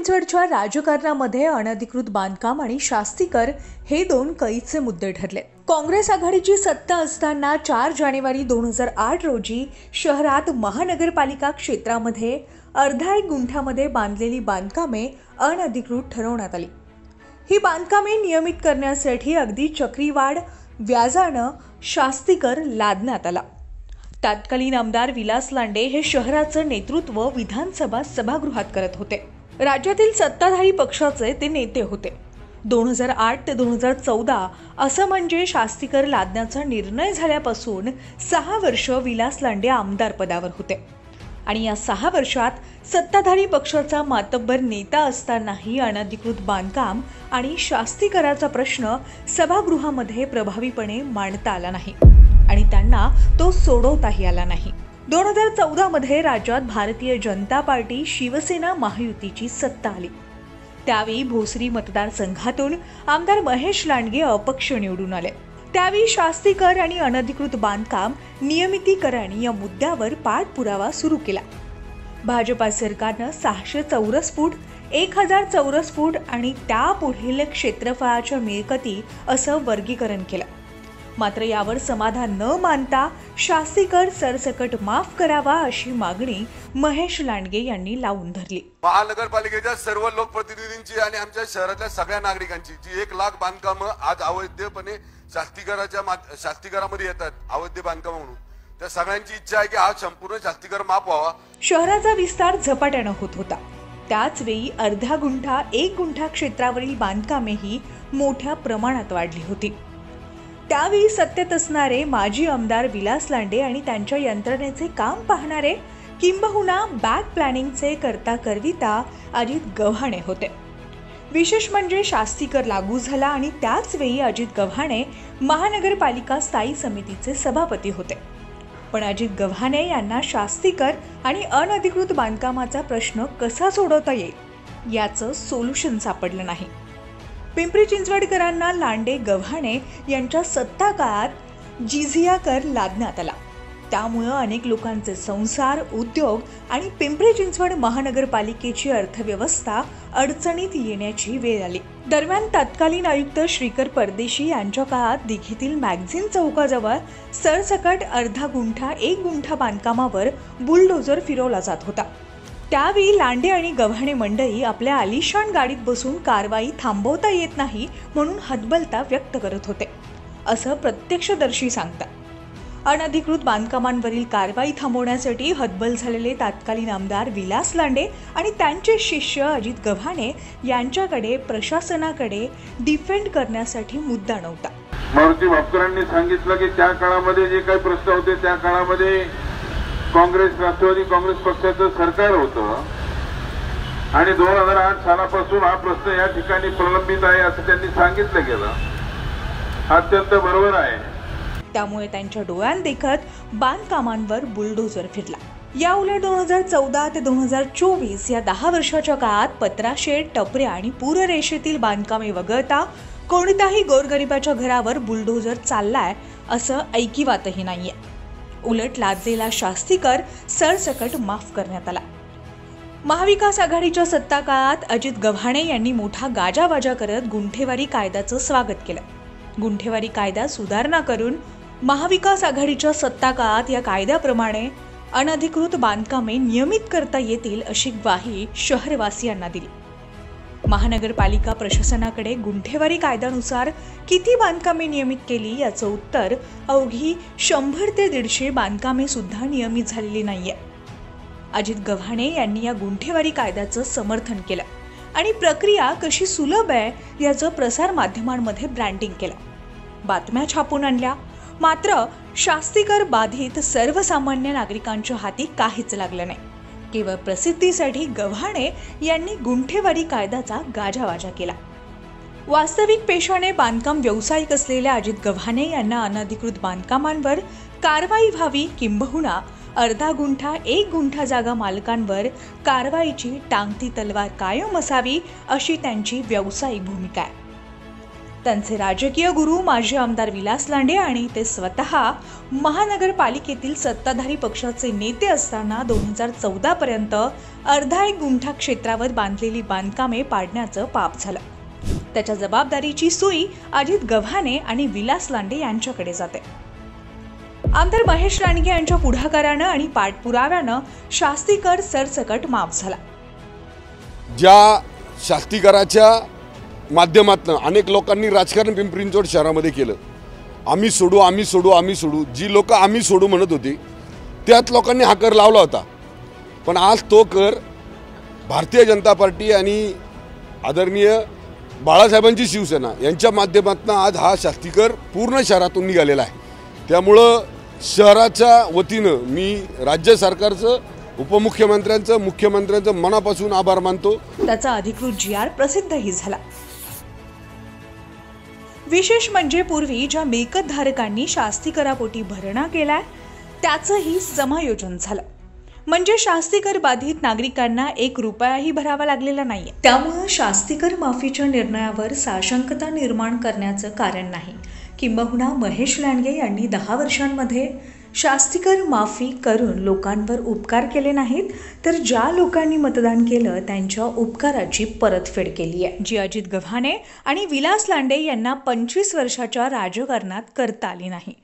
चिंचवडच्या राजकारणामध्ये अनधिकृत बांधकाम आणि शास्तीकर हे दोन कैचे मुद्दे ठरले। काँग्रेस आघाडीची सत्ता असताना 4 जानेवारी 2008 रोजी शहरात महानगरपालिका क्षेत्रामध्ये अर्धा एक गुंठ्यामध्ये बांधलेली बांधकामे अनधिकृत ठरवण्यात आली। ही बांधकामे नियमित करण्यासाठी अगदी चक्रीवाढ व्याजानं शास्तीकर लादण्यात आला। तत्कालीन आमदार विलास लांडे हे शहराचं नेतृत्व विधानसभा सभागृहात करत होते। राज्यातील सत्ताधारी पक्षाचे ते नेते होते। 2008 ते 2014 असं म्हणजे शास्तीकर लादण्याचा निर्णय झाल्यापासून 6 वर्ष विलास लांडे आमदार पदावर होते आणि या 6 वर्षात सत्ताधारी पक्षाचा मातब्बर नेता असतानाही अनधिकृत बांधकाम आणि शास्तीकराचा प्रश्न सभागृहामध्ये प्रभावीपणे मांडता आला नाही आणि त्यांना तो सोडवताही आला नाही। 2014 मध्ये राज्यात भारतीय जनता पार्टी शिवसेना महायुतीची सत्ता आली। त्यावेळी भोसरी मतदारसंघातून आमदार महेश लांडगे अपक्ष निवडून आले। त्यावेळी शास्तीकर आणि अनधिकृत बांधकाम नियमितीकरण या मुद्द्यावर पाठपुरावा सुरू केला। भाजपा सरकारनं 600 चौरस फूट, 1000 चौरस फूट आणि त्यापुढील क्षेत्रफळाच्या मिळकती असं वर्गीकरण केलं। मात्र यावर समाधान न मानता शास्तीकर सरसकट माफ करावा अशी मागणी महेश लांडगे यांनी लावून धरली। महानगरपालिकेच्या सर्व लोकप्रतिनिधींची आणि आमच्या शहरातल्या सगळ्या नागरिकांची जी 1 लाख बांधकामं आज अवैधपणे शास्तीकरामध्ये येतात, अवैध बांधकाम म्हणून, त्या सगळ्यांची इच्छा आहे की आज संपूर्ण शास्तीकर माफ व्हावा। शहराचा विस्तार झपाट्यानं होत होता। त्याच वेळी अर्धा गुंठा 1 गुंठा क्षेत्रावरील बांधकामेही मोठ्या प्रमाणात वाढली होती। त्यावेळी सत्तेत असणारे माजी आमदार विलास लांडे आणि त्यांच्या यंत्रणेचे काम पाहणारे किंबहुना बॅक प्लॅनिंगचे करता करविता अजित गव्हाणे होते। विशेष म्हणजे शास्तीकर लागू झाला आणि त्याच वेळी अजित गव्हाणे महानगरपालिका स्थायी समितीचे सभापती होते। पण अजित गव्हाणे यांना शास्तीकर आणि अनधिकृत बांधकामाचा प्रश्न कसा सोडवता येईल याचं सोल्युशन सापडलं नाही। पिंपरी चिंचवडकरांना लांडे गव्हाणे यांच्या सत्ता काळात जिझिया कर लादण्यात आला। त्यामुळे अनेक लोकांचे संसार, उद्योग आणि पिंपरी चिंचवड महानगरपालिकेची अर्थव्यवस्था अडचणीत येण्याची वेळ आली। दरम्यान तत्कालीन आयुक्त श्रीकर परदेशी यांच्या काळात दिघीतील मॅगझिन चौकाजवळ सरसकट अर्धा गुंठा 1 गुंठा बांधकामावर बुलडोजर फिरवला जात होता। त्यावेळी लांडे आणि गव्हाणे मंडळी आपल्या आलिशान गाडीत बसून कारवाई थांबवता येत नाही म्हणून हतबलता व्यक्त करत होते असं प्रत्यक्षदर्शी सांगतात। अनधिकृत बांधकामांवरील कारवाई थांबवण्यासाठी हतबल झालेले तत्कालीन आमदार विलास लांडे आणि त्यांचे शिष्य अजित गव्हाणे यांच्याकडे प्रशासनाकडे डिफेंड करण्यासाठी मुद्दा नव्हता। मारुती भापकरांनी सांगितलं की त्या काळामध्ये जे काही प्रश्न होते त्या काळामध्ये काँग्रेस, राष्ट्रवादी काँग्रेस पक्षाचं सरकार होतं आणि 2008 सालापासून हा प्रश्न या ठिकाणी प्रलंबित आहे असं त्यांनी सांगितलं गेलं। अत्यंत बरोबर आहे। त्यामुळे त्यांच्या डोळ्यांदेखत बांधकामांवर बुलडोजर फिरला। या उलट 2014 ते 2024 या 10 वर्षाच्या काळात पत्राशेड, टपऱ्या आणि पूररेषेतील बांधकामे वगळता कोणत्याही गोरगरिबाच्या घरावर बुलडोजर चाललाय असं ऐकिवातही नाहीये। उलट लादलेला शास्तीकर सरसकट माफ करण्यात आला। महाविकास आघाडीच्या सत्ता काळात अजित गव्हाणे यांनी मोठा गाजावाजा करत गुंठेवारी कायद्याचं स्वागत केलं। गुंठेवारी कायदा सुधारणा करून महाविकास आघाडीच्या सत्ता काळात या कायद्याप्रमाणे अनधिकृत बांधकामे नियमित करता येतील अशी ग्वाही शहरवासियांना दिली। महानगरपालिका प्रशासनाकडे गुंठेवारी कायद्यानुसार किती बांधकामे नियमित केली याचं उत्तर अवघी 100 ते 150 बांधकामे सुद्धा नियमित झालेली नाहीये। अजित गव्हाणे यांनी या गुंठेवारी कायद्याचं समर्थन केलं आणि प्रक्रिया कशी सुलभ आहे याचं प्रसार माध्यमांमध्ये ब्रँडिंग केलं, बातम्या छापून आणल्या। मात्र शास्तीकर बाधित सर्वसामान्य नागरिकांच्या हाती काहीच लागलं नाही। केवळ प्रसिद्धीसाठी गव्हाणे यांनी गुंठेवारी कायद्याचा गाजावाजा केला। वास्तविक पेशाने बांधकाम व्यावसायिक असलेल्या अजित गव्हाणे यांना अनधिकृत बांधकामांवर कारवाई व्हावी किंबहुना अर्धा गुंठा 1 गुंठा जागा मालकांवर कारवाईची टांगती तलवार कायम असावी अशी त्यांची व्यावसायिक भूमिका आहे। त्यांचे राजकीय गुरु माजी आमदार विलास लांडे आणि ते स्वतः महानगरपालिकेतील सत्ताधारी पक्षाचे नेते असताना 2014 पर्यंत अर्धा एक गुंठा क्षेत्रावर बांधलेली बांधकामे पाडण्याचं पाप झालं. त्याच्या जबाबदारीची सुई अजित गव्हाणे आणि विलास लांडे यांच्याकडे जाते. आमदार महेश लांडगे यांच्या पुढाकारानं आणि पाठपुराव्यानं शास्तीकर सरसकट माफ झाला. ज्या शास्तीकराच्या माध्यमातून अनेक लोकांनी राजकारण पिंपरी चिंचवड शहरामध्ये केलं. आम्ही सोडू आम्ही सोडू आम्ही सोडू, जी लोक आम्ही सोडू म्हणत होती त्याच लोकांनी हा कर लावला होता. पण आज तो कर भारतीय जनता पार्टी आणि आदरणीय बाळासाहेबांची शिवसेना यांच्या माध्यमातून आज हा शास्तीकर पूर्ण शहरातून निघालेला आहे. त्यामुळं शहराच्या वतीनं मी राज्य सरकारचं, उपमुख्यमंत्र्यांचं, मुख्यमंत्र्यांचं मनापासून आभार मानतो. त्याचा अधिकृत GR प्रसिद्धही झाला. विशेष म्हणजे पूर्वी ज्या मिळकतधारकांनी शास्तीकरापोटी भरणा केलाय त्याचंही समायोजन झालं. म्हणजे शास्तीकर बाधित नागरिकांना 1 रुपयाही भरावा लागलेला नाहीये. त्यामुळे शास्तीकर माफीच्या निर्णयावर साशंकता निर्माण करण्याचं कारण नाही. किंबहुना महेश लांडगे यांनी 10 वर्षांमध्ये शास्तीकर माफी करून लोकांवर उपकार केले नाहीत, तर ज्या लोकांनी मतदान केलं त्यांच्या उपकाराची परतफेड केली आहे, जी अजित गव्हाणे आणि विलास लांडे यांना 25 वर्षाच्या राजकारणात करता आली नाही.